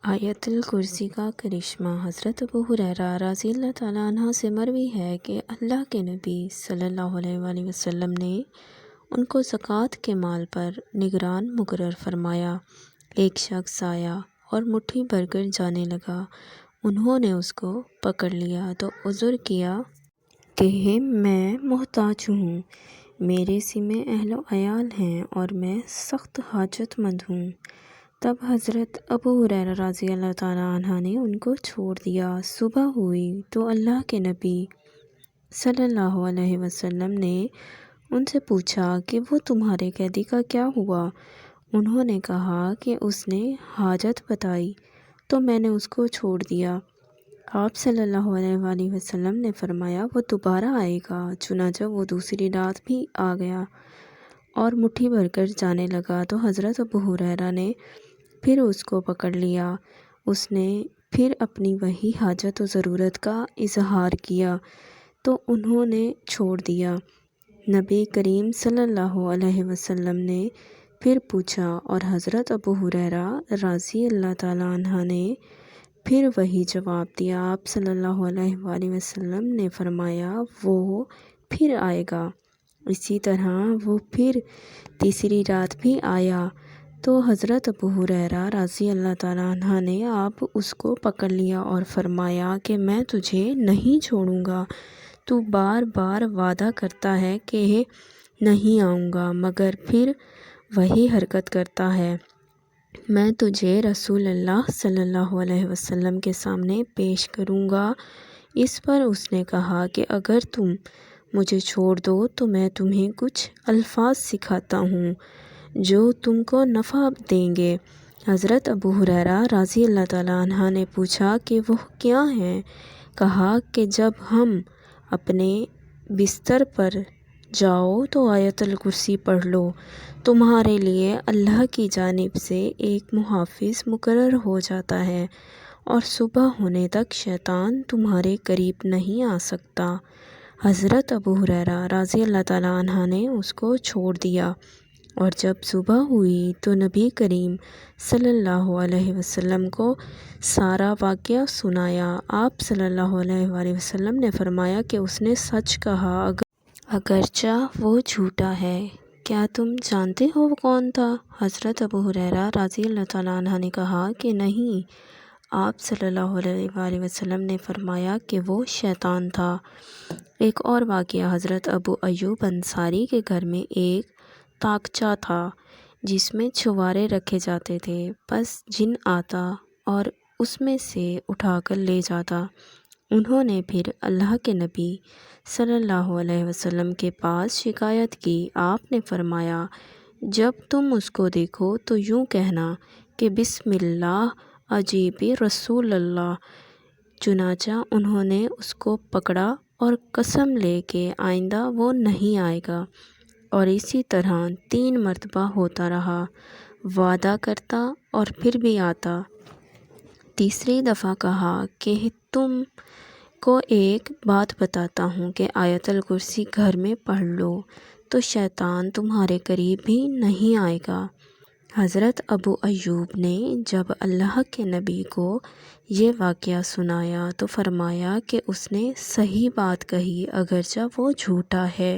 آیت الکرسی کا کرشمہ۔ حضرت ابو ہریرہ رضی اللہ تعالیٰ عنہ سے مروی ہے کہ اللہ کے نبی صلی اللہ علیہ وآلہ وسلم نے ان کو زکوٰۃ کے مال پر نگران مقرر فرمایا۔ ایک شخص آیا اور مٹھی بھر کر جانے لگا۔ انہوں نے اس کو پکڑ لیا تو عذر کیا کہ میں محتاج ہوں، میرے ذمے اہل و عیال ہیں اور میں سخت حاجت مند ہوں۔ تب حضرت ابو ہریرہ رضی اللہ تعالیٰ عنہ نے ان کو چھوڑ دیا۔ صبح ہوئی تو اللہ کے نبی صلی اللہ علیہ وسلم نے ان سے پوچھا کہ وہ تمہارے قیدی کا کیا ہوا؟ انہوں نے کہا کہ اس نے حاجت بتائی تو میں نے اس کو چھوڑ دیا۔ آپ صلی اللہ علیہ وآلہ وسلم نے فرمایا وہ دوبارہ آئے گا۔ چنانچہ وہ دوسری رات بھی آ گیا اور مٹھی بھر کر جانے لگا تو حضرت ابو ہریرہ نے پھر اس کو پکڑ لیا۔ اس نے پھر اپنی وہی حاجت و ضرورت کا اظہار کیا تو انہوں نے چھوڑ دیا۔ نبی کریم صلی اللہ علیہ وسلم نے پھر پوچھا اور حضرت ابو ہریرہ رضی اللہ تعالیٰ عنہ نے پھر وہی جواب دیا۔ آپ صلی اللہ علیہ وآلہ وسلم نے فرمایا وہ پھر آئے گا۔ اسی طرح وہ پھر تیسری رات بھی آیا تو حضرت ابو ہریرہ رضی اللہ تعالیٰ عنہ نے آپ اس کو پکڑ لیا اور فرمایا کہ میں تجھے نہیں چھوڑوں گا، تو بار بار وعدہ کرتا ہے کہ نہیں آؤں گا مگر پھر وہی حرکت کرتا ہے۔ میں تجھے رسول اللہ صلی اللہ علیہ وسلم کے سامنے پیش کروں گا۔ اس پر اس نے کہا کہ اگر تم مجھے چھوڑ دو تو میں تمہیں کچھ الفاظ سکھاتا ہوں جو تم کو نفع دیں گے۔ حضرت ابو ہریرہ رضی اللہ تعالیٰ عنہ نے پوچھا کہ وہ کیا ہیں؟ کہا کہ جب ہم اپنے بستر پر جاؤ تو آیت الکرسی پڑھ لو، تمہارے لیے اللہ کی جانب سے ایک محافظ مقرر ہو جاتا ہے اور صبح ہونے تک شیطان تمہارے قریب نہیں آ سکتا۔ حضرت ابو ہریرہ رضی اللہ تعالیٰ عنہ نے اس کو چھوڑ دیا اور جب صبح ہوئی تو نبی کریم صلی اللہ علیہ وسلم کو سارا واقعہ سنایا۔ آپ صلی اللہ علیہ وآلہ وسلم نے فرمایا کہ اس نے سچ کہا اگرچہ وہ جھوٹا ہے۔ کیا تم جانتے ہو وہ کون تھا؟ حضرت ابو ہریرہ رضی اللہ تعالیٰ عنہ نے کہا کہ نہیں۔ آپ صلی اللہ علیہ وآلہ وسلم نے فرمایا کہ وہ شیطان تھا۔ ایک اور واقعہ، حضرت ابو ایوب انصاری کے گھر میں ایک طاقچہ تھا جس میں چھوارے رکھے جاتے تھے، بس جن آتا اور اس میں سے اٹھا کر لے جاتا۔ انہوں نے پھر اللہ کے نبی صلی اللہ علیہ وسلم کے پاس شکایت کی۔ آپ نے فرمایا جب تم اس کو دیکھو تو یوں کہنا کہ بسم اللہ اجیب رسول اللہ۔ چنانچہ انہوں نے اس کو پکڑا اور قسم لے کہ آئندہ وہ نہیں آئے گا، اور اسی طرح 3 مرتبہ ہوتا رہا، وعدہ کرتا اور پھر بھی آتا۔ تیسری دفعہ کہا کہ تم کو ایک بات بتاتا ہوں کہ آیت الکرسی گھر میں پڑھ لو تو شیطان تمہارے قریب بھی نہیں آئے گا۔ حضرت ابو ایوب نے جب اللہ کے نبی کو یہ واقعہ سنایا تو فرمایا کہ اس نے صحیح بات کہی اگرچہ وہ جھوٹا ہے۔